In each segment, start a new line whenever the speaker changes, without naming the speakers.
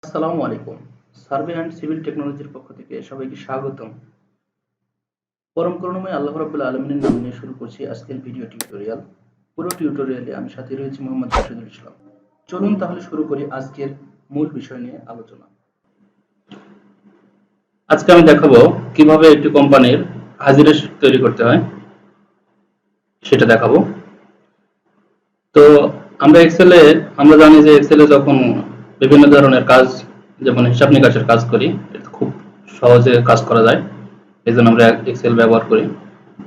আসসালামু আলাইকুম। Survey and civil টেকনোলজির পক্ষ থেকে সবাইকে স্বাগতম। পরম করুণাময় আল্লাহ রাব্বুল আলামিনের নাম নিয়ে শুরু করছি আজকের ভিডিও টিউটোরিয়াল। পুরো টিউটোরিয়ালে আমি সাথে রয়েছি মোহাম্মদ রাশিদুল ইসলাম। চলুন তাহলে শুরু করি আজকের মূল বিষয় নিয়ে আলোচনা। আজকে আমি দেখাবো কিভাবে একটি কোম্পানির হাজিরা শীট তৈরি করতে হয় সেটা দেখাবো। তো আমরা জানি যে এক্সেলে যখন বিভিন্ন ধরনের কাজ যেমন হিসাব নিকাশের কাজ করি এটা খুব সহজে কাজ করা যায়, এই জন্য আমরা এক্সেল ব্যবহার করি।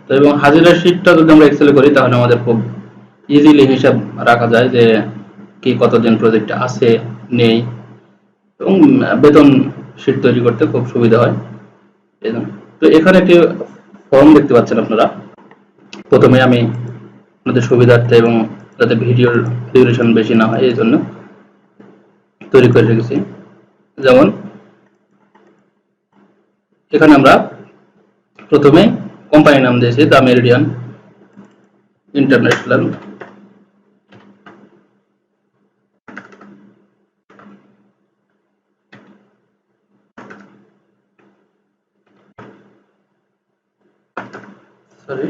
তো এবং হাজিরা শীটটা যদি আমরা এক্সেলে করি তাহলে আমাদের খুব ইজিলি হিসাব রাখা যায় যে কি কতদিন প্রজেক্ট আছে নেই, এবং বেতন শীট তৈরি করতে খুব সুবিধা হয় এই জন্য। তো এখানে একটি ফর্ম দেখতে পাচ্ছেন আপনারা। প্রথমে আমি আপনাদের সুবিধার্থে এবং যাতে ভিডিওর ডিউরেশন বেশি না হয় এই জন্য তৈরি করে রেখেছি। যেমন এখানে আমরা প্রথমে কোম্পানি নাম দিয়েছি the Meridian International. Sorry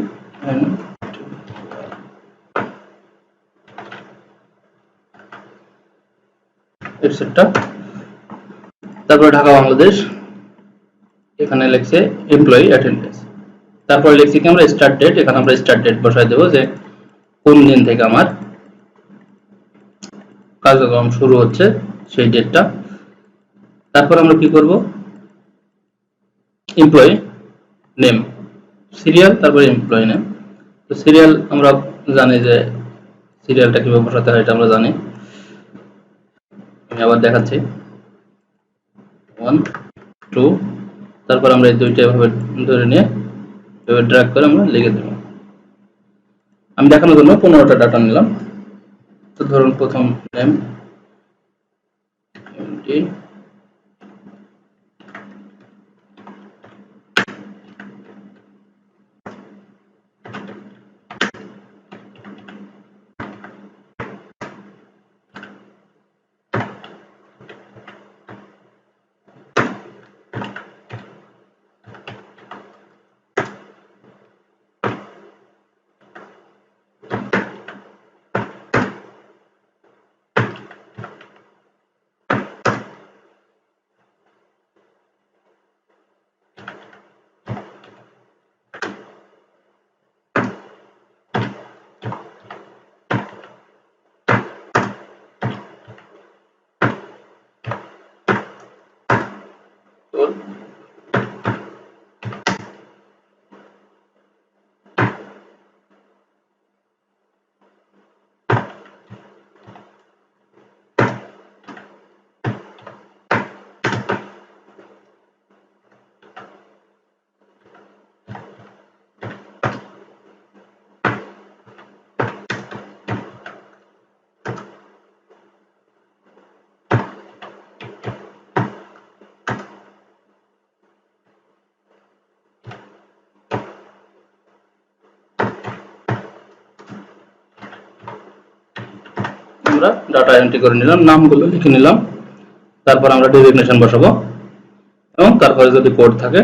etcetera. তারপর ঢাকা বাংলাদেশ, এখানে লিখছে এমপ্লয়ি অ্যাটেন্ডেন্স। তারপর লিখছি কি আমরা স্টার্ট ডেট, এখানে আমরা স্টার্ট ডেট বসাই দেবো যে কোন দিন থেকে আমার কার্যক্রম শুরু হচ্ছে সেই ডেটটা। তারপর আমরা কি করব, এমপ্লয়ি নেম সিরিয়াল, তারপর এমপ্লয়ি নেম। তো সিরিয়াল আমরা জানি যে সিরিয়ালটা কিভাবে বসাতে হয় এটা আমরা জানি। আমি আবার দেখাচ্ছি 1 2, তারপর আমরা এই দুইটা এভাবে ধরে নিয়ে এভাবে ড্র্যাগ করে আমরা লিখে দেব। আমি দেখানোর জন্য 15টা ডাটা নিলাম। তো ধরুন প্রথম নেম এমটি, আমরা ডাটা এন্ট্রি করে নিলাম, নামগুলো লিখে নিলাম। তারপর আমরা ডেজিগনেশন বসাবো এবং তারপরে যদি কোড থাকে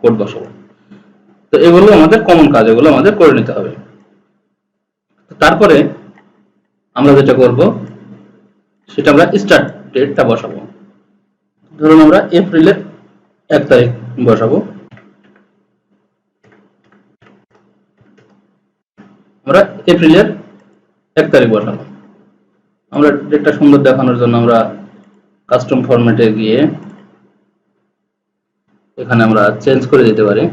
কোড বসাবো। তো এগুলো আমাদের কমন কাজ, এগুলো আমাদের করে নিতে হবে। তারপরে আমরা যেটা করব সেটা আমরা স্টার্ট ডেটটা বসাবো। ধরুন আমরা এপ্রিলের 1 তারিখ বসাবো। আমরা এপ্রিলের 1 তারিখ বসাবো। আমরা ডেটটা সুন্দর দেখানোর জন্য আমরা কাস্টম ফরম্যাটে গিয়ে এখানে আমরা চেঞ্জ করে দিতে পারি।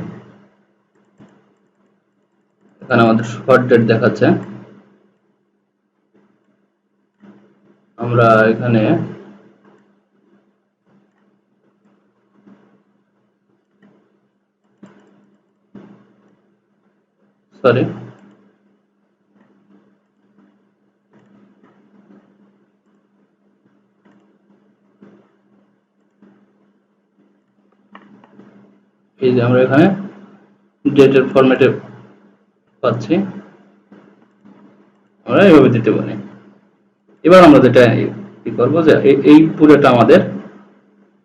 এখানে আমাদের শর্ট ডেট দেখাচ্ছে, আমরা এখানে সরি এই যে আমরা এখানে ডেটের ফরম্যাটে পাচ্ছি, আমরা এইভাবে দিতে পারি। এবার আমরা যেটা কি করব যে এই পুরোটা আমাদের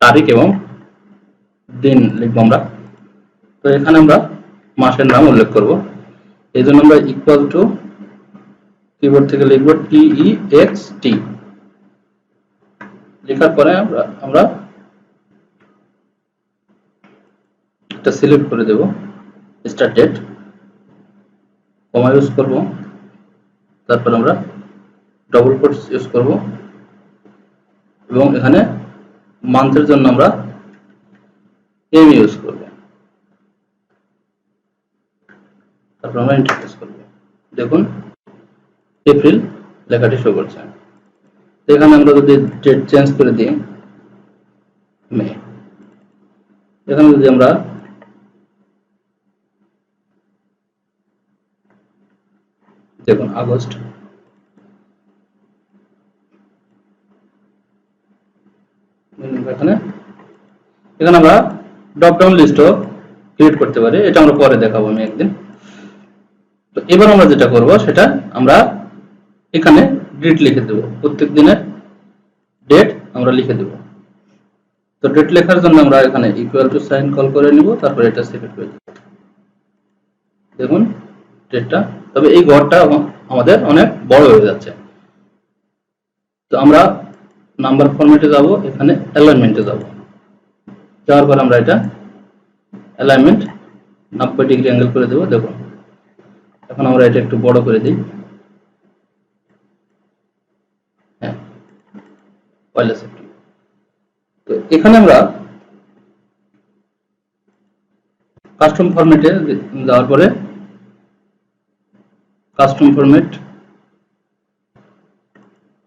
তারিখ এবং দিন লিখবো আমরা। তো এখানে আমরা মাসের নাম উল্লেখ করব, এই জন্য আমরা ইকুয়াল টু কিবোর্ড থেকে লিখব TEXT। লেখার পরে আমরা এটা সিলেক্ট করে দেব, স্টার্ট ডেট, কমা ইউজ করব, তারপর আমরা ডবল কোটস ইউজ করব এবং এখানে মান্থের জন্য আমরা এম ইউজ করব, তারপর আমরা এন্টার প্রেস করব। দেখুন এপ্রিল লেখাটি শো করছে। এখানে আমরা যদি ডেট চেঞ্জ করে দিই মে, এখানে যদি আমরা দেখুন আগস্ট, এখানে এখানে আমরা ড্রপ ডাউন লিস্টও ক্রিয়েট করতে পারি, এটা আমরা পরে দেখাবো আমি একদিন। তো এবার আমরা যেটা করব সেটা আমরা এখানে ডেট লিখে দেব, প্রত্যেক দিনের ডেট আমরা লিখে দেব। তো ডেট লেখার জন্য আমরা এখানে ইকুয়াল টু সাইন কল করে নিব, তারপর এটা সিলেক্ট করে দেব। দেখুন ডেটটা, তবে এই ঘরটা আমাদের অনেক বড় হয়ে যাচ্ছে। তো আমরা নাম্বার ফরম্যাটে যাব, এখানে অ্যালাইনমেন্টে যাব, যাওয়ার পর আমরা এটা অ্যালাইনমেন্ট 90 ডিগ্রি অ্যাঙ্গেল করে দেব। দেখুন এখন আমরা এটা একটু বড় করে দিই, হ্যাঁ পয়লা সেপ্টেম্বর। তো এখানে আমরা কাস্টম ফরম্যাটে যাওয়ার পরে কাস্টম ফরম্যাট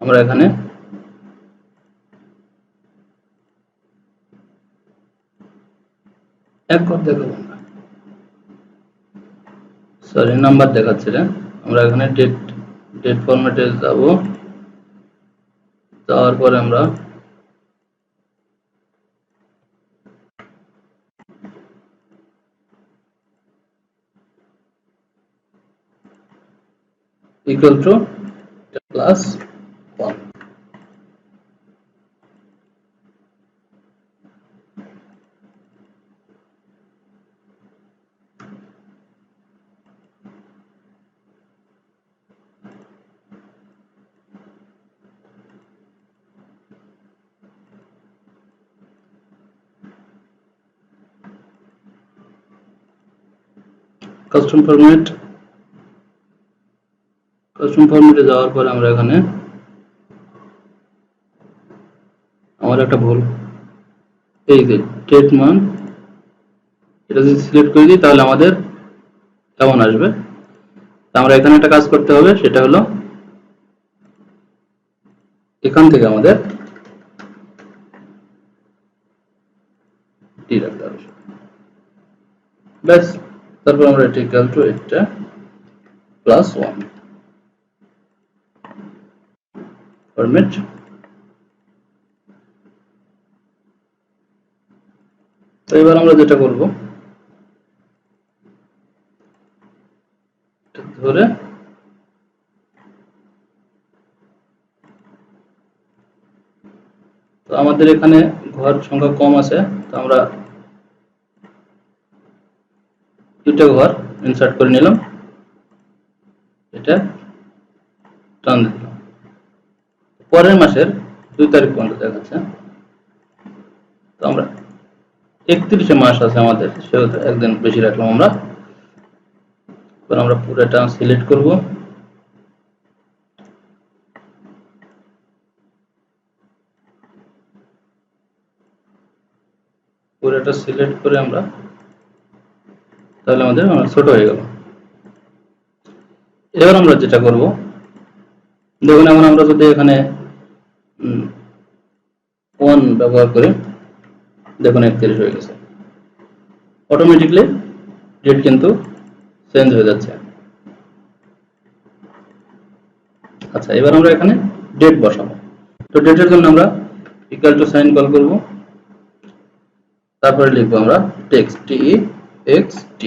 আমরা এখানে এক ঘর দেখাবো, সরি নাম্বার দেখাচ্ছে না। আমরা এখানে ডেট ফরম্যাটে যাব, যাওয়ার পরে আমরা equal to plus 1। কাস্টম ফরম্যাটে যাওয়ার পর আমরা এখানে আমার একটা ভুল, এই যে ডেট মান্থ, এটা যদি সিলেক্ট করে দিই তাহলে আমাদের কেমন আসবে। আমরা এখানে একটা কাজ করতে হবে, সেটা হলো এখান থেকে আমাদের টি রাখতে হবে ব্যাস। তারপর আমরা এটা ইকুয়াল টু এটা প্লাস 1 ফরম্যাট। তো এবার আমরা যেটা করব ধরে তো আমাদের এখানে ঘর সংখ্যা কম আছে, তো আমরা দুটো ঘর ইনসার্ট করে নিলাম, এটা টান দিলাম। পরের মাসের 2 তারিখ পর্যন্ত দেখাচ্ছে, তো আমরা 31 মাস আছে আমাদের, সেহেতু একদিন বেশি রাখলাম আমরা। এবার আমরা পুরোটা সিলেক্ট করব, পুরোটা সিলেক্ট করে আমরা তাহলে আমাদের ছোট হয়ে গেল। এবার আমরা যেটা করব দেখুন, এখন আমরা যদি এখানে 1 ব্যবহার করি, দেখুন 31 হয়ে গেছে, অটোমেটিকলি ডেট কিন্তু চেঞ্জ হয়ে যাচ্ছে। আচ্ছা এবার আমরা এখানে ডেট বসাবো। তো ডেটের জন্য আমরা ইকুয়াল টু সাইন কল করব, তারপরে লিখবো আমরা text TEXT,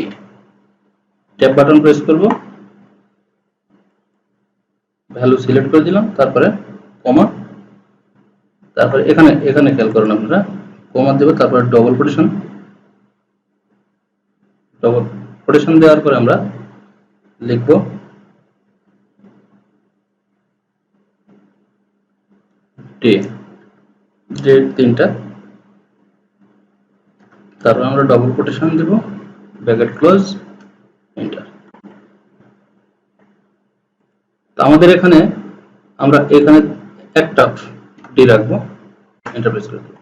tab button press করব, ভ্যালু সিলেক্ট করে দিলাম, তারপরে কমা, তারপরে এখানে খেয়াল করুন আপনারা কমা দেব, তারপর ডবল কোটেশন। ডবল কোটেশন দেওয়ার পরে আমরা লিখব ডে, ডেট 3টা, তারপর আমরা ডবল কোটেশন দেব, ব্র্যাকেট ক্লোজ, এন্টার। তো আমাদের এখানে আমরা এখানে একটা ডি রাখবো, এন্টার প্রেস করে দেব।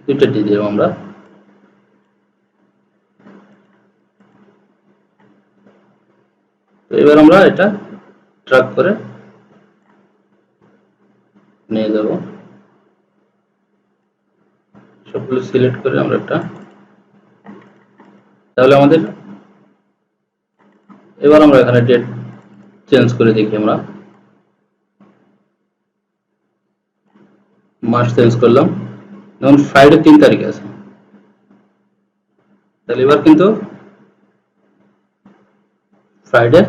দুইটা ডি দেব আমরা। তো এবার আমরা এটা ড্র্যাগ করে নিয়ে যাব, সবগুলো সিলেক্ট করে আমরা একটা, তাহলে আমাদের এবার আমরা এখানে ডেট চেঞ্জ করে দেখি। আমরা মাস চেঞ্জ করলাম, যেমন ফ্রাইডে 3 তারিখ আছে, তাহলে এবার কিন্তু ফ্রাইডে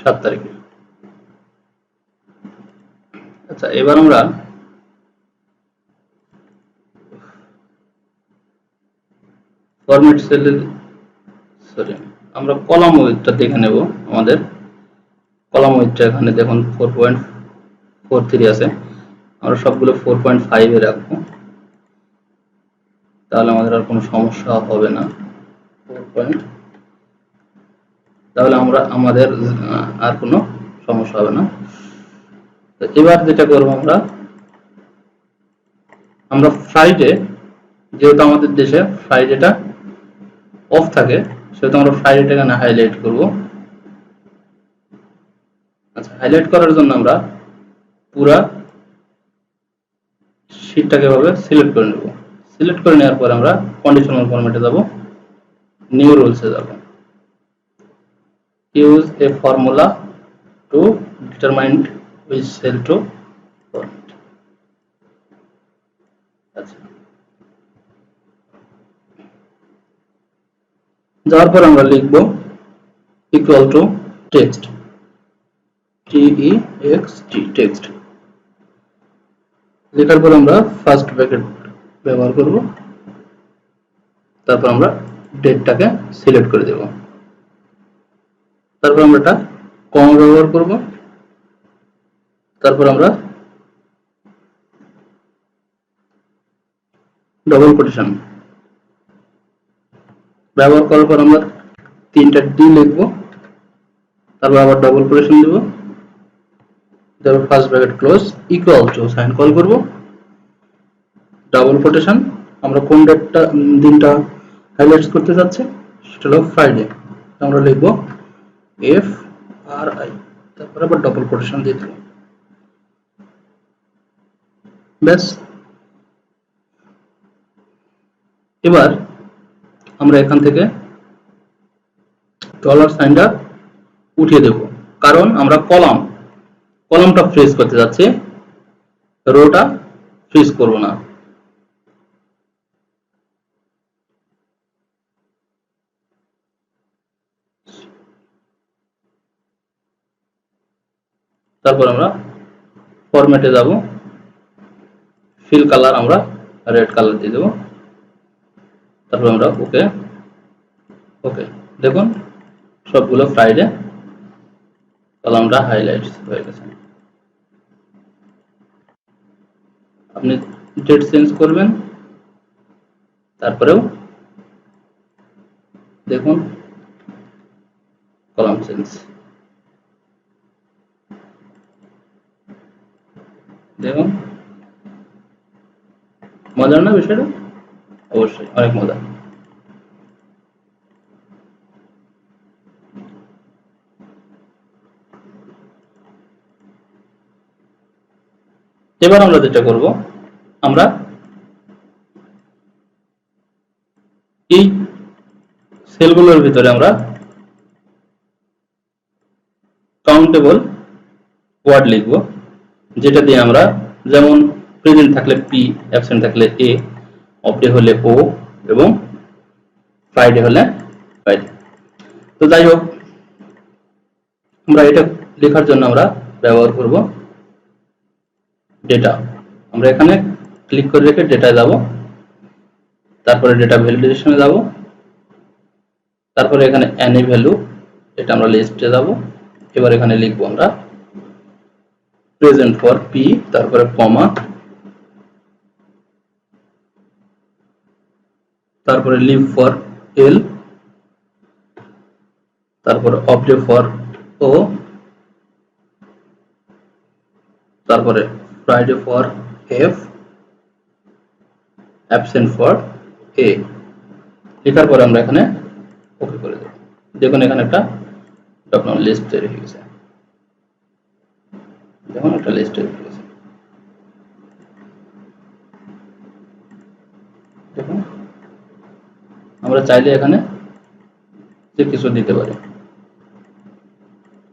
7 তারিখে। আচ্ছা, এবার আমরা ফরম্যাট সেলে আমরা কলাম ওয়েটটা দেখে নেব। আমাদের কলাম ওয়েটটা এখানে দেখুন 4.43 আছে, আমরা সবগুলো 4.5 এ রাখবো, তাহলে আমাদের আর কোনো সমস্যা হবে না। 4. তাহলে আমাদের আর কোনো সমস্যা হবে না। তো এবার যেটা করবো, আমরা ফ্রাইডে, যেহেতু আমাদের দেশে ফ্রাইডেটা অফ থাকে, সেহেতু আমরা ফ্রাইডেটা এখানে হাইলাইট করব। আচ্ছা, হাইলাইট করার জন্য আমরা পুরা শীটটাকে এভাবে সিলেক্ট করে নেব। সিলেক্ট করে নেওয়ার পর আমরা কন্ডিশনাল ফরম্যাটে যাব, নিউ রুলসে যাব, use a formula to determine which cell to format. আচ্ছা, যাওয়ার পর আমরা লিখব equal to text, TEXT, text. লেখার পর আমরা ফার্স্ট ব্র্যাকেট ব্যবহার করব, তারপর আমরা ডেটটাকে সিলেক্ট করে দেব, তারপর আমরা এটা কমা ব্যবহার করব, তারপর আমরা ডবল কোটেশন ব্যবহার করার পর আমরা 3টা ডি লিখব, তারপর আবার ডবল কোটেশন দেব, তারপর first bracket close, equal to sign call করব, ডাবল কোটেশন। আমরা কোন দিনটা হাইলাইট করতে যাচ্ছি, সেটা হলো ফ্রাইডে, আমরা লিখব FRI, তারপর আবার ডবল কোটেশন দিয়ে দেব, ব্যাস। এবার আমরা এখান থেকে ডলার সাইনটা উঠিয়ে দেব, কারণ আমরা কলামটা ফ্রিজ করতে যাচ্ছি, রোটা ফ্রিজ করব না। তারপর আমরা ফরম্যাটে যাব, ফিল কালার আমরা রেড কালার দিয়ে দেব, তারপর আমরা ওকে। দেখুন সবগুলো ফ্রাইডে কলামটা হাইলাইট হয়ে গেছে। আপনি ডেট চেঞ্জ করবেন, তারপরেও দেখুন কলাম চেঞ্জ, দেখুন মজার না বিষয়টা? অবশ্যই অনেক মজা। এবার আমরা যেটা করব, আমরা এই সেলগুলোর ভিতরে আমরা কাউন্টেবল ওয়ার্ড লিখব, যেটা দিয়ে আমরা, যেমন প্রেজেন্ট থাকলে P, অ্যাবসেন্ট থাকলে A, অফ ডে হলে ও এবং ফ্রাইডে হলে ফ্রাইডে। তো যাই হোক, আমরা এটা লেখার জন্য আমরা ব্যবহার করব ডেটা। আমরা এখানে ক্লিক করে রেখে ডেটায় যাব, তারপরে ডেটা ভ্যালিডেশনে যাব, তারপরে এখানে অ্যানি ভ্যালু, এটা আমরা লিস্টে যাব। এবার এখানে লিখবো আমরা প্রেজেন্ট ফর পি, তারপরে কমা, তারপরে লিভ ফর এল, তারপরে অফ ডে ফর ও, তারপরে Friday for F, absent for a. লেখার পরে আমরা এখানে ওকে করে দেব। দেখুন এখানে একটা ডকুমেন্ট লিস্ট তৈরি হয়ে গেছে। দেখুন একটা লিস্ট তৈরি হয়ে গেছে। দেখুন আমরা চাইলে এখানে যে কিছু দিতে পারি।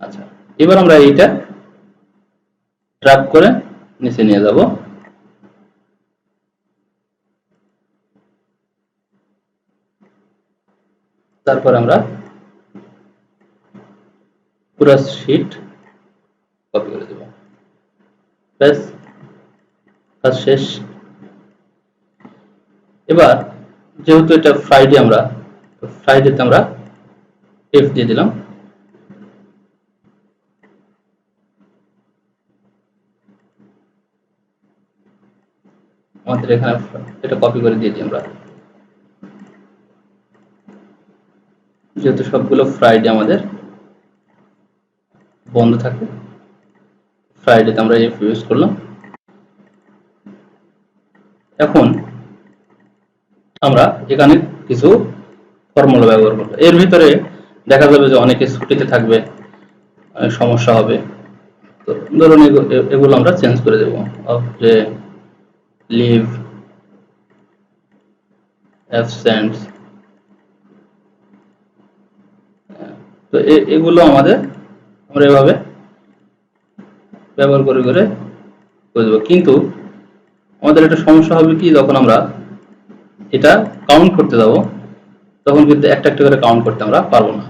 আচ্ছা, এবার আমরা এইটা ড্র্যাগ করে নিচে নিয়ে যাব। তারপর আমরা পুরো শীট কপি করে দেব। ব্যাস, কাজ শেষ। এবার যেহেতু এটা ফ্রাইডে, আমরা ফ্রাইডেতে আমরা এফ দিয়ে দিলাম। আমাদের এখানে এটা কপি করে দিয়ে দিই আমরা, যেহেতু সবগুলো ফ্রাইডে আমাদের বন্ধ থাকে, ফ্রাইডেতে আমরা এফ ইউজ করলাম। এখন আমরা এখানে কিছু ফর্মুলা ব্যবহার করব। এর ভিতরে দেখা যাবে যে অনেকে ছুটিতে থাকবে, সমস্যা হবে। তো ধরুন এগুলো আমরা চেঞ্জ করে দেব। Off day, leave, absent. তো এগুলো আমরা এভাবে ব্যবহার করে করে দেব। কিন্তু আমাদের একটা সমস্যা হবে কি, যখন আমরা এটা কাউন্ট করতে যাব তখন কিন্তু একটা একটা করে কাউন্ট করতে আমরা পারবো না।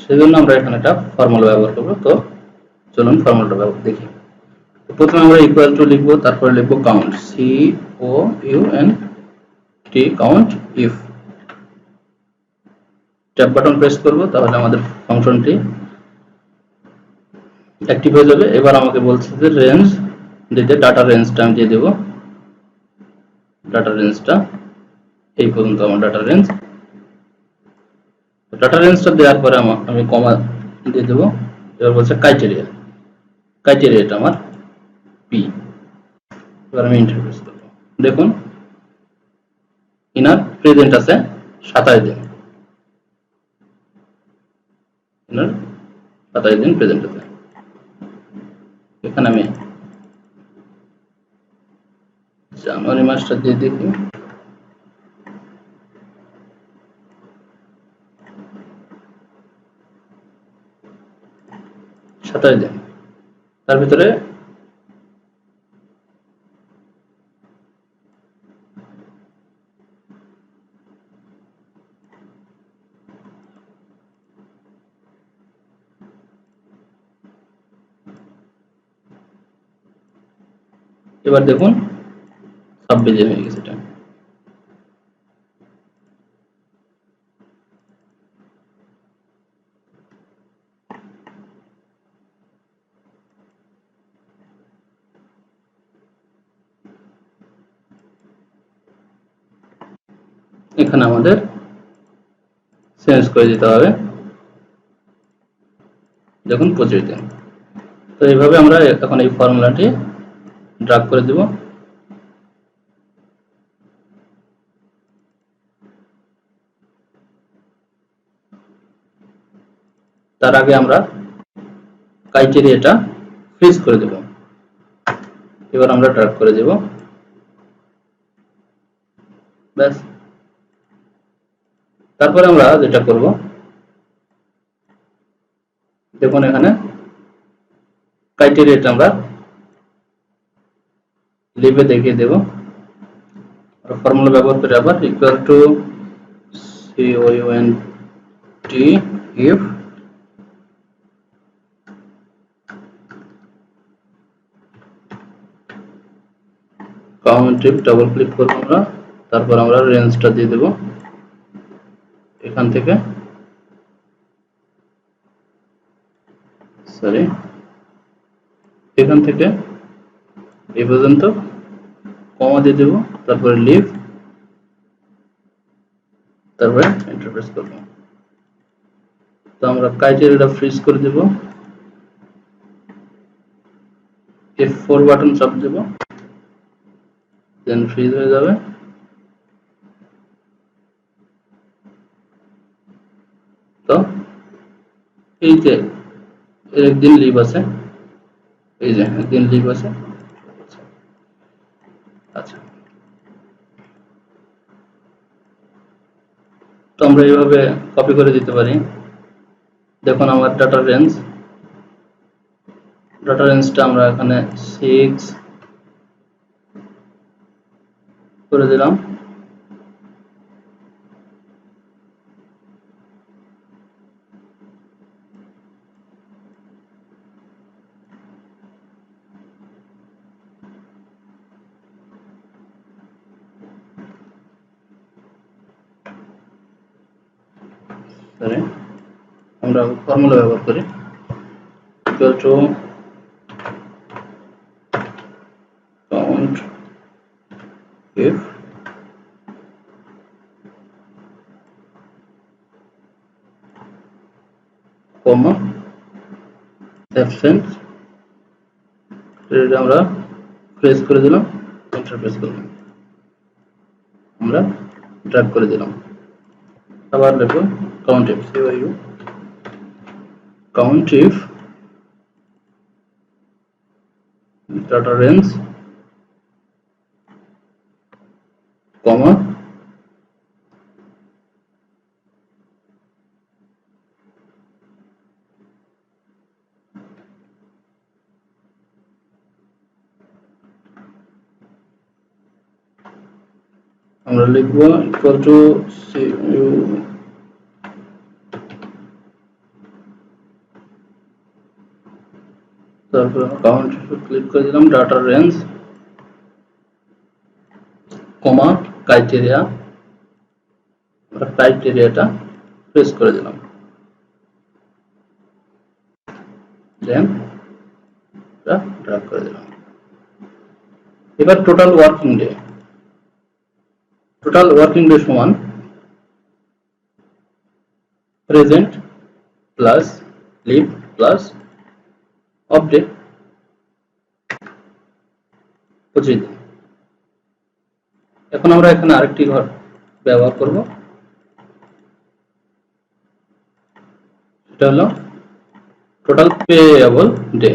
সেজন্য আমরা এখানে একটা ফর্মুলা ব্যবহার করব। তো চলুন ফর্মুলাটা ব্যবহার দেখি। প্রথমে আমরা ইকুয়াল টু লিখব, তারপরে লিখব count, C O U N T, count if. Tab button press করব, তাহলে আমাদের ফাংশনটি অ্যাক্টিভ হয়ে যাবে। এবার আমাকে বলছে যে রেঞ্জ দিতে, ডাটা রেঞ্জটা আমি দিয়ে দেব। ডাটা রেঞ্জটা এই পর্যন্ত আমার ডাটা রেঞ্জ। ডাটা রেঞ্জটা দেওয়ার পরে আমি কমা দিয়ে দেব। এবার বলছে ক্রাইটেরিয়া, ক্রাইটেরিয়াটা আমার পি। এবার আমি এন্টার প্রেস করব। দেখুন ইনার প্রেজেন্ট আছে 27 দিন, ইনার 27 দিন প্রেজেন্ট আছে। এখানে আমি জানুয়ারি মাসটা দিয়ে দেখি, সাতাশ দিন। তার ভিতরে এবার দেখুন 26 দিন হয়ে গেছে। এটা এখানে আমাদের চেঞ্জ করে দিতে হবে। দেখুন 25 দিন। তো এইভাবে আমরা এখন এই ফর্মুলাটি ড্র্যাগ করে দেব। তার আগে আমরা ক্রাইটেরিয়াটা ফ্রিজ করে দেব। এবার আমরা ড্র্যাগ করে দেব। ব্যাস, তারপরে আমরা যেটা করব, দেখুন এখানে ক্রাইটেরিয়াটা আমরা লিভে দেখিয়ে দেব। ফর্মুলা ব্যবহার করে আবার equal to COUNT if count if double click করব আমরা, তারপর আমরা রেঞ্জটা দিয়ে দেব এখান থেকে, সরি এখান থেকে এই পর্যন্ত কমা দিয়ে দেব, তারপরে লিভ, তারপরে এন্টার প্রেস করব। তো আমরা ক্রাইটেরিয়াটা ফ্রিজ করে দেব, F4 বাটন চাপ দেব, দেন ফ্রিজ হয়ে যাবে। তো এই যে এর একদিন লিভ আছে, এই যে একদিন লিভ আছে। আচ্ছা, তো আমরা এইভাবে কপি করে দিতে পারি। দেখুন আমার ডাটা রেঞ্জটা আমরা এখানে 6 করে দিলাম। আমরা ফর্মুলা ব্যবহার করি equal to count if comma absent, এটা আমরা প্রেস করে দিলাম, এন্টার প্রেস করলাম, আমরা ড্র্যাগ করে দিলাম। আবার লিখব count if count if data range comma আমরা লিখব ইকুয়াল টু তারপর কাউন্ট ক্লিক করে দিলাম, ডাটা রেঞ্জ কমা ক্রাইটেরিয়া, আমরা ক্রাইটেরিয়াটা প্রেস করে দিলাম, দেন ড্র্যাগ করে দিলাম। এবার টোটাল ওয়ার্কিং ডে সমান present plus leave plus update 25 দিন। এখন আমরা এখানে আরেকটি ঘর ব্যবহার করব, সেটা হলো total payable day.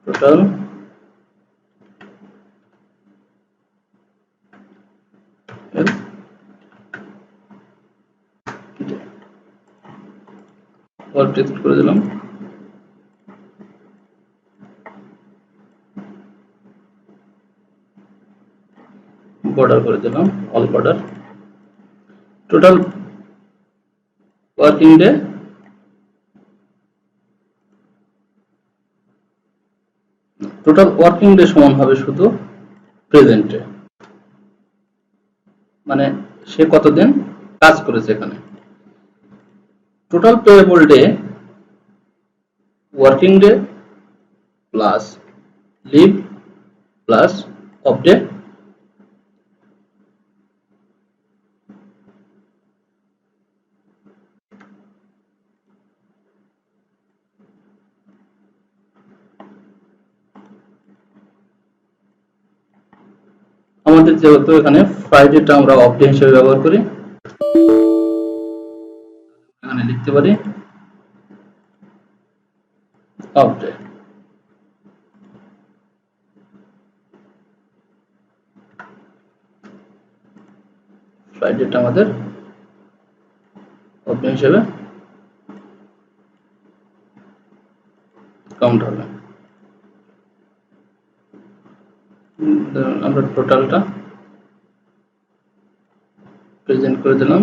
Total text করে দিলাম, বর্ডার করে দিলাম, all border. Total working day সমান হবে শুধু প্রেজেন্টে, মানে সে কতদিন কাজ করেছে। এখানে total payable day working day plus leave plus update আমাদের যেহেতু এখানে ফ্রাইডেটা আমরা অফ ডে হিসেবে ব্যবহার করি, এখানে লিখতে পারি অফ ডে। ফ্রাইডেটা আমাদের অফ ডে হিসেবে কাউন্ট হবে। আমরা টোটালটা প্রেজেন্ট করে দিলাম।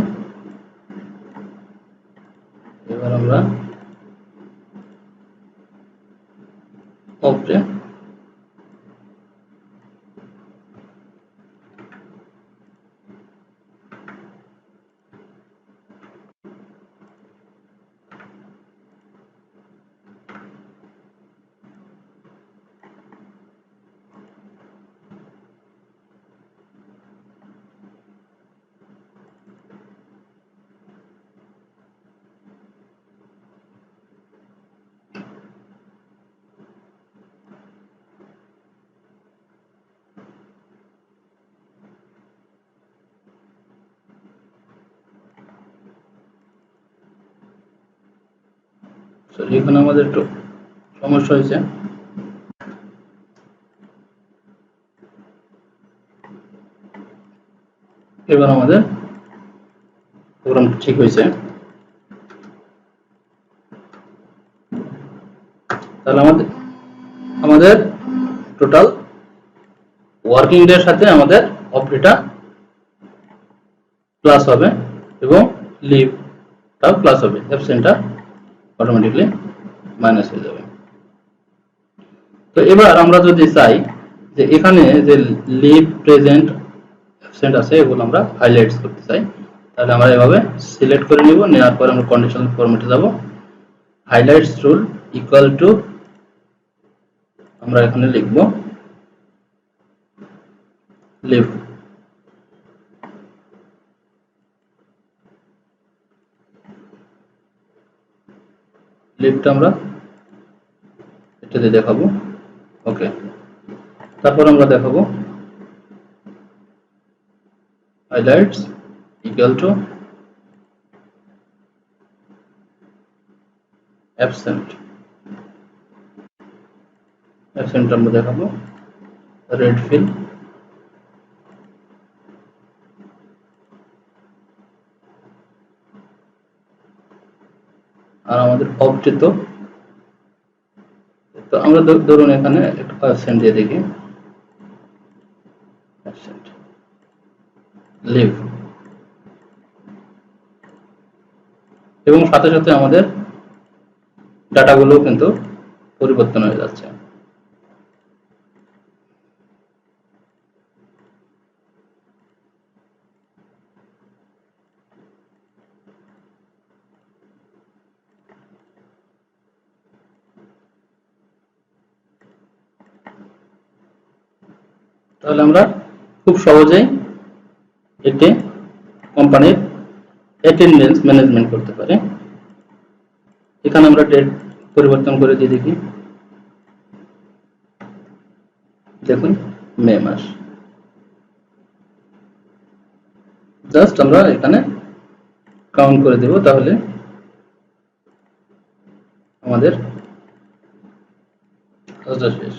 এবার আমরা ওপরে এখানে আমাদের একটু সমস্যা হয়েছে। এবার আমাদের প্রোগ্রাম ঠিক হয়েছে। তাহলে আমাদের টোটাল ওয়ার্কিং ডে এর সাথে আমাদের অফ ডেটা প্লাস হবে এবং লিভটাও প্লাস হবে, অ্যাবসেন্টটা অটোমেটিকলি মাইনাস হয়ে যাবে। তো এবার আমরা যদি চাই যে এখানে যে লিভ, প্রেজেন্ট, অ্যাবসেন্ট আছে এগুলো আমরা হাইলাইটস করতে চাই, তাহলে আমরা এভাবে সিলেক্ট করে নিব। নেওয়ার পর আমরা কন্ডিশনাল ফরম্যাটে যাব। হাইলাইটস রুল ইকুয়াল টু আমরা এখানে লিখব লিভ। লিভটা আমরা এটা দিয়ে দেখাবো। ওকে, তারপর আমরা দেখাবো highlights equal to absent আমরা দেখাবো রেড ফিল। আর আমাদের অবজেক্ট তো আমরা ধরুন এখানে একটা পার্সেন্ট দিয়ে দেখি লিভ, এবং সাথে সাথে আমাদের ডাটাগুলো কিন্তু পরিবর্তন হয়ে যাচ্ছে। তাহলে আমরা খুব সহজেই এতে কোম্পানির অ্যাটেন্ডেন্স ম্যানেজমেন্ট করতে পারি। এখানে আমরা ডেট পরিবর্তন করে দিয়ে দেখি, দেখুন মে মাস। জাস্ট আমরা এখানে কাউন্ট করে দেব, তাহলে আমাদের কাজটা শেষ।